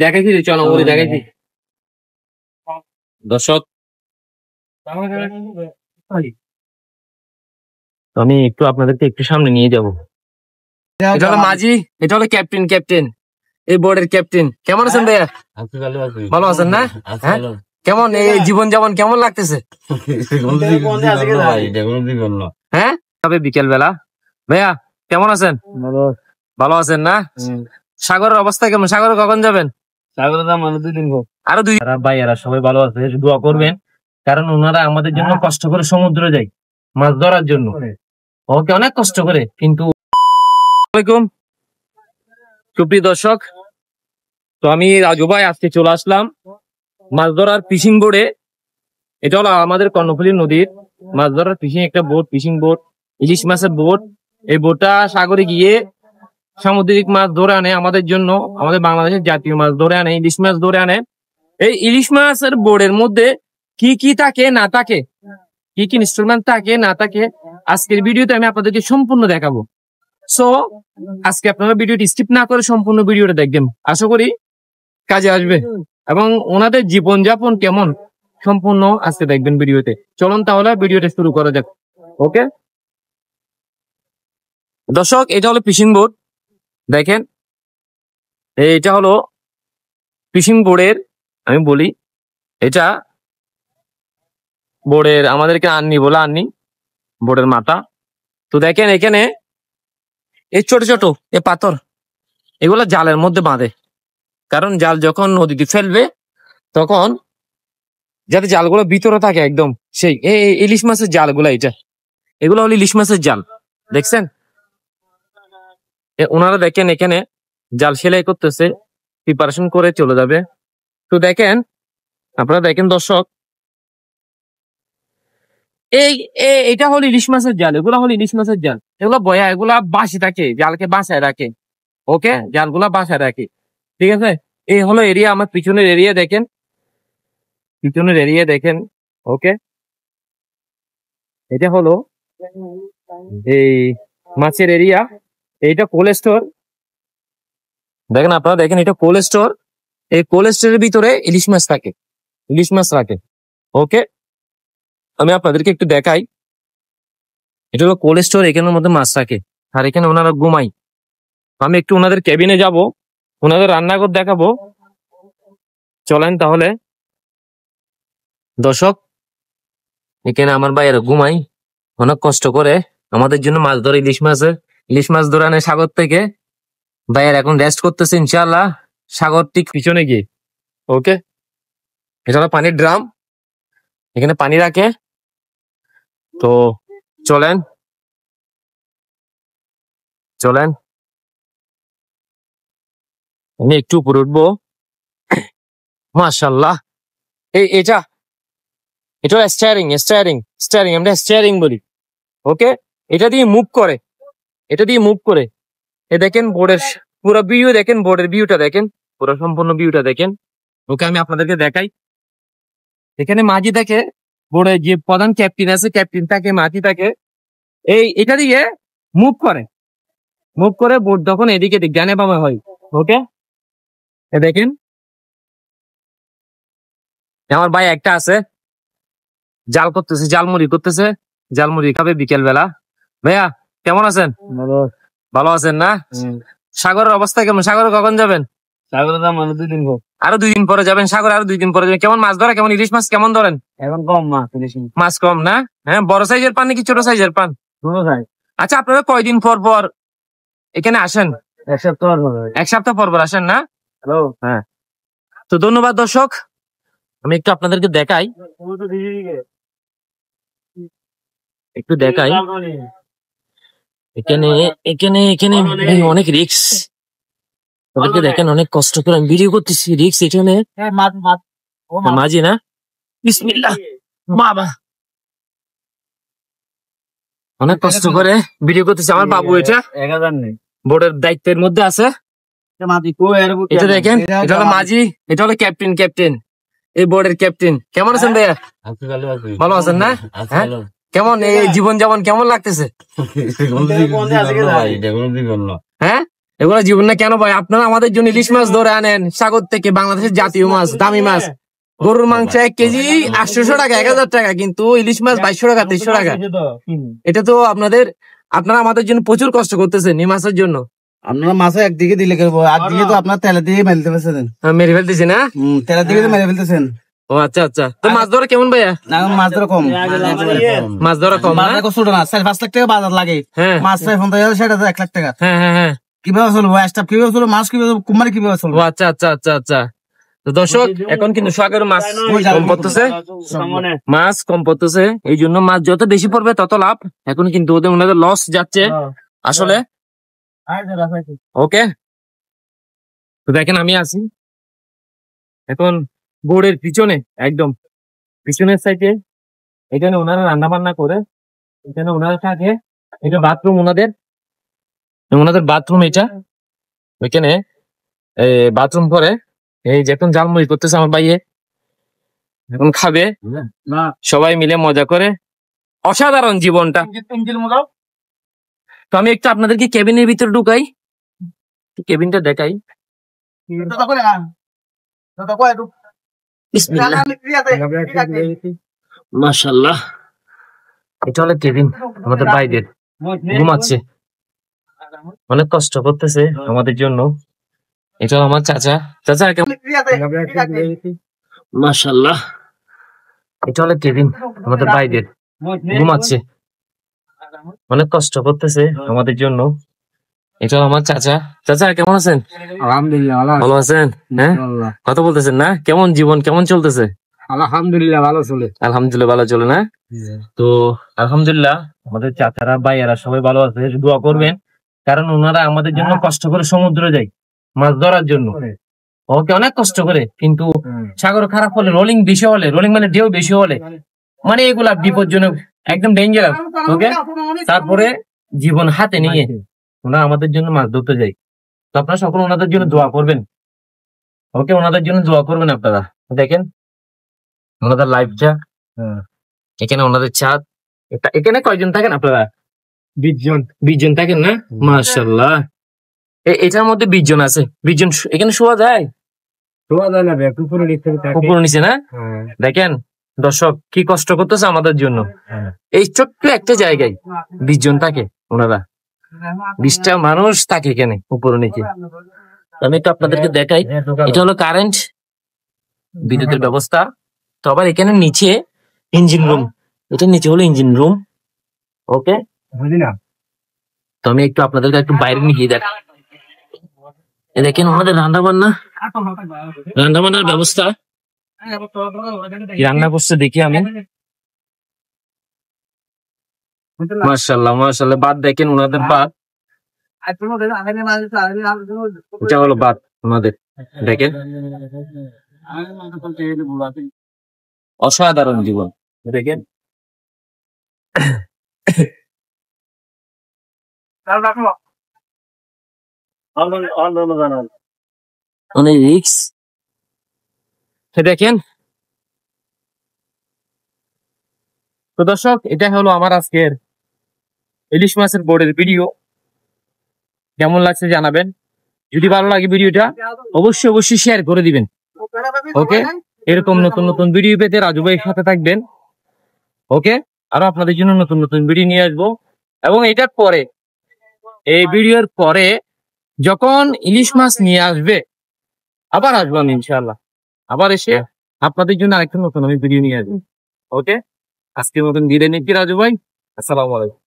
দেখাইছি চলো ওরে দেখাইছি দর্শক। আমি একটু আপনাদেরকে একটু সামনে নিয়ে যাব। এটা হলো মাঝি, এটা হলো ক্যাপ্টেন। ক্যাপ্টেন এই বোর্ডের ক্যাপ্টেন। কেমন আছেন ভাইয়া? ভালো আছেন না? হ্যাঁ, কেমন এই জীবন যাপন কেমন লাগতেছে? হ্যাঁ, তবে বিকেল বেলা ভাইয়া কেমন আছেন? ভালো আছেন না? সাগরের অবস্থা কেমন? সাগরে কখন যাবেন? সাগরে দাম আরো 2 দিন আরো 2 ভাইয়ারা সবাই ভালো আছে, দোয়া করবেন, কারণ ওনারা আমাদের জন্য কষ্ট করে সমুদ্রে যায় মাছ ধরার জন্য। ওকে, অনেক কষ্ট করে। কিন্তু আসসালামু সুপ্রিয় দর্শক, তো আমি রাজু ভাই আজকে চলে আসলাম মাছ ধরার ফিশিং বোর্ডে। এটা হলো আমাদের কর্ণফুলী নদীর মাছ ধরার ফিশিং একটা বোট, ফিশিং বোট, ইলিশ মাছের বোট। এই বোটটা সাগরে গিয়ে সামুদ্রিক মাছ ধরে আনে আমাদের জন্য, আমাদের বাংলাদেশের জাতীয় মাছ ধরে আনে, ইলিশ মাছ ধরে আনে। এই ইলিশ মাছের বোর্ডের মধ্যে কি কি থাকে না থাকে, কি কি ইনস্ট্রুমেন্ট থাকে না থাকে, আজকের ভিডিওতে আমি আপনাদেরকে সম্পূর্ণ দেখাবো। সো আজকে আপনারা ভিডিওটি স্কিপ না করে সম্পূর্ণ ভিডিওটা দেখবেন, আশা করি কাজে আসবে। এবং ওনাদের জীবনযাপন কেমন সম্পূর্ণ আজকে দেখবেন ভিডিওতে। চলুন তাহলে ভিডিওটা শুরু করা যাক। ওকে দর্শক, এটা হলো ফিশিং বোর্ড। দেখেন এটা হলো ফিশিং বোর্ডের, আমি বলি এটা বোর্ডের, আমাদেরকে আননি বলে আননি বোর্ডের মাথা। তো দেখেন এখানে এই ছোট ছোট এই পাথর, এগুলো জালের মধ্যে বাঁধে, কারণ জাল যখন নদীতে ফেলবে তখন যাতে জালগুলো ভিতরে থাকে একদম সেই ইলিশ মাছের জালগুলা, এগুলো হলো ইলিশ মাছের জাল। দেখছেন ওনারা দেখেন এখানে জাল সেলাই করতেছে, প্রিপারেশন করে চলে যাবে। তো দেখেন আপনারা দেখেন দর্শক, এটা হলো ইলিশ মাছের জাল, এগুলো হলো ইলিশ মাছের জাল। এগুলো বয়া, এগুলা বাসি থাকে, জালকে বাসায় রাখে। ওকে, জালগুলা বাসায় রাখে, ঠিক আছে। এই হলো এরিয়া, আমার পিছনের এরিয়া দেখেন, পিছনের এরিয়া দেখেন। ওকে, এটা হলো এই মাছের এরিয়া, এইটা কোল্ড স্টোর। দেখেন আপনারা দেখেন, এটা কোল্ড স্টোর। এই কোল্ড স্টোরের ভিতরে ইলিশ মাছ থাকে, ইলিশ মাছ রাখে। ওকে, আমি আপনাদেরকে একটু দেখাই। এটা হলো কোল্ড স্টোর, এখানের মধ্যে মাছ রাখে, আর এখানে ওনারা ঘুমাই। আমি একটু ওনাদের কেবিনে যাব, ওনাদের রান্নাঘর দেখাবো। চলেন তাহলে দর্শক, এখানে আমার ভাইয়েরা ঘুমাই, অনেক কষ্ট করে আমাদের জন্য মাছ ধরে, ইলিশ মাছ ধরে আনে সাগর থেকে। ভাইয়ের এখন রেস্ট করতেছে ইনশাআল্লাহ সাগর ঠিক পিছনে গিয়ে। ওকে, এটা হলো পানির ড্রাম, এখানে পানি রাখে। তো চলেন চলেন আমি একটু উপরে উঠবো। মাশাআল্লাহ, এটা স্টিয়ারিং, স্টিয়ারিং আমরা স্টিয়ারিং বলি। ওকে, এটা দিয়ে মুভ করে, এটা দিয়ে মুভ করে। এ দেখেন বোর্ডের পুরো ভিউ দেখেন, বোর্ডের ভিউটা দেখেন, পুরো সম্পূর্ণ ভিউটা দেখেন। ওকে, আমি আপনাদেরকে দেখাই। এখানে মাঝি থাকে, বোর্ডে যে প্রধান ক্যাপ্টেন আছে, ক্যাপ্টেন থাকে, মাঝি থাকে। এটা দিয়ে মুভ করে, বোর্ড তখন এদিকে ডানে বামে হয়। ওকে, এ দেখেন আমার ভাই একটা আছে, জাল করতেছে, জালমুড়ি করতেছে, জালমুড়ি খাবে বিকেল বেলা। ভাইয়া কেমন আছেন? ভালো আছেন না? সাগরের অবস্থা কেমন? সাগরে কখন যাবেন? সাগরে দাম আরো 2 দিন পরে যাবেন। সাগরে আরো 2 দিন পরে যাবেন। কেমন মাছ ধরা, কেমন ইলিশ মাছ কেমন ধরেন? এখন কম মাছ কম না? হ্যাঁ, বড় সাইজের পান নাকি ছোট সাইজের পান? আচ্ছা, আপনারা কয়দিন পর পর এখানে আসেন? 1 সপ্তাহ পর পর আসেন না? হ্যাঁ, তো ধন্যবাদ দর্শক। আমি একটু আপনাদেরকে দেখাই, একটু দেখাই। এখানে এখানে এখানে অনেক রিস্ক, ওদেরকে দেখেন অনেক কষ্ট করে আমি ভিডিও করতেছি। রিস্ক এখানে মাঝি না, বিসমিল্লাহ, বাবা অনেক কষ্ট করে ভিডিও করতেছি। আমার বাবু এটা বোর্ডের দায়িত্বের মধ্যে আছে। এটা দেখেন, এটা হলো মাঝি, এটা হলো ক্যাপ্টেন, এই বোর্ডের ক্যাপ্টেন। কেমন আছেন ভাইয়া? ভালো আছেন না? হ্যাঁ, কেমন এই জীবন যাপন কেমন লাগতেছে? হ্যাঁ, এগুলা জীবন না কেন ভাই? আপনারা আমাদের জন্য ইলিশ মাছ ধরে আনেন সাগর থেকে, বাংলাদেশের জাতীয় মাছ, দামি মাছ। গরুর মাংস 1 কেজি 800 টাকা, 1000 টাকা, কিন্তু ইলিশ মাছ 2200 টাকা, 2300 টাকা। এটা তো আপনারা আমাদের জন্য প্রচুর কষ্ট করতেছেন এই মাছের জন্য। আপনারা মাছে একদিকে দিলে একদিকে তো আপনার তেলের দিকে মেরে ফেলতেছেন। মেরে ফেলতেছি না? তেলের দিকে মেরে ফেলতেছেন। ও আচ্ছা আচ্ছা। তো মাছ ধরা কেমন ভাইয়া? মাছ ধরা কম, মাছ ধরা কম না? ছোট না, 4-5 লাখ টাকা বাজার লাগে। মাছ 50,000, সেটা তো 1 লাখ টাকা। হ্যাঁ। কিভাবে চলবো? স্টাফ কিভাবে চলবো? মাছ কিভাবে, কুমারি কিভাবে চলবো? আচ্ছা আচ্ছা আচ্ছা আচ্ছা। তো দর্শক, এখন কিন্তু সাগরের মাছ কম পড়তেছে, মাছ কম পড়তেছে। এই জন্য মাছ যত বেশি পড়বে তত লাভ। এখন কিন্তু ওনাদের লস যাচ্ছে আসলে। ওকে, তো দেখেন আমি আছি এখন বোর্ডের পিছনে, একদম পিছনের সাইডে। এখানে ওনারা রান্না বান্না করে, এখানে ওনারা থাকে। এটা বাথরুম ওনাদের বাথরুম এটা। ওইখানে বাথরুম করে এই যে এখন জালমুড়ি করতেছে আমার ভাইয়ে, এখন খাবে সবাই মিলে মজা করে। অসাধারণ জীবনটা। তো আমি একটু আপনাদেরকে কেবিনের ভিতরে ঢুকাই, কেবিনটা দেখাই। মাশাআল্লাহ, এটা হলো কেবিন আমাদের ভাইদের। ঘুমাচ্ছে, অনেক কষ্ট করতেছে আমাদের জন্য। এটা আমার চাচা। মাশাআল্লাহ, এটা হলো কেবিন আমাদের ভাইদের। ঘুমাচ্ছে, অনেক কষ্ট করতেছে আমাদের জন্য। এটা আমার চাচা। চাচা কেমন আছেন? আলহামদুলিল্লাহ ভালো আছেন? হ্যাঁ, কথা বলতেছেন না? কেমন জীবন কেমন চলতেছে? আলহামদুলিল্লাহ ভালো চলে। আলহামদুলিল্লাহ ভালো চলে না? তো আলহামদুলিল্লাহ আমাদের চাচারা ভাইয়ারা সবাই ভালো আছে, দোয়া করবেন। কারণ ওনারা আমাদের জন্য কষ্ট করে সমুদ্রে যায় মাছ ধরার জন্য। ওকে, অনেক কষ্ট করে, কিন্তু সাগর খারাপ হলে, রোলিং বেশি হলে, রোলিং মানে ঢেউ বেশি হলে, মানে এগুলা বিপজ্জনক, একদম ডেঞ্জারাস। ওকে, তারপরে জীবন হাতে নিয়ে ওনারা আমাদের জন্য মাছ ধরতে যায়। তো আপনারা সকলে ওনাদের জন্য দোয়া করবেন। ওকে, ওনাদের জন্য দোয়া করবেন আপনারা। দেখেন ওনাদের লাইফটা, এখানে ওনাদের ছাদ। এখানে কয়জন থাকেন আপনারা? 20 জন থাকেন না? মাশাআল্লাহ, এটার মধ্যে 20 জন আছে। 20 জন এখানে শোয়া যায়? না, উপরে নিচে না? দেখেন দর্শক কি কষ্ট করতেছে আমাদের জন্য। এই ছোট্ট একটা জায়গায় 20 জন থাকে ওনারা, 20টা মানুষ থাকে এখানে উপরে নিচে। আমি একটু আপনাদেরকে দেখাই। এটা হলো কারেন্ট, বিদ্যুতের ব্যবস্থা। তো আবার এখানে নিচে ইঞ্জিন রুম, এটা নিচে হলো ইঞ্জিন রুম। ওকে, তো আমি একটু আপনাদেরকে একটু বাইরে নিয়ে দেখ। দেখেন ওনাদের রান্না বান্নার ব্যবস্থা কি রান্না করছে দেখি আমি। মাশাআল্লাহ মাশাআল্লাহ, ভাত দেখেন ওনাদের ভাত। এটা হলো ভাত ওনাদের, দেখেন অসাধারণ জীবন। দেখেন অনেক রিক্স। দেখেন তো দর্শক, এটা হলো আমার আজকের ইলিশ মাছের বোর্ডের ভিডিও। কেমন লাগছে জানাবেন। যদি ভালো লাগে ভিডিওটা অবশ্যই শেয়ার করে দিবেন। ওকে, এরকম নতুন নতুন ভিডিও পেতে রাজু ভাইয়ের সাথে থাকবেন। ওকে, আরো আপনাদের জন্য নতুন নতুন ভিডিও নিয়ে আসবো। এবং এটার পরে, এই ভিডিওর পরে যখন ইলিশ মাছ নিয়ে আসবে, আবার আসবো আমি ইনশাআল্লাহ। আবার এসে আপনাদের জন্য আরেকটা নতুন আমি ভিডিও নিয়ে আসবো। ওকে, আজকের মতন বিদায় নিচ্ছি রাজু ভাই। আসসালামু আলাইকুম।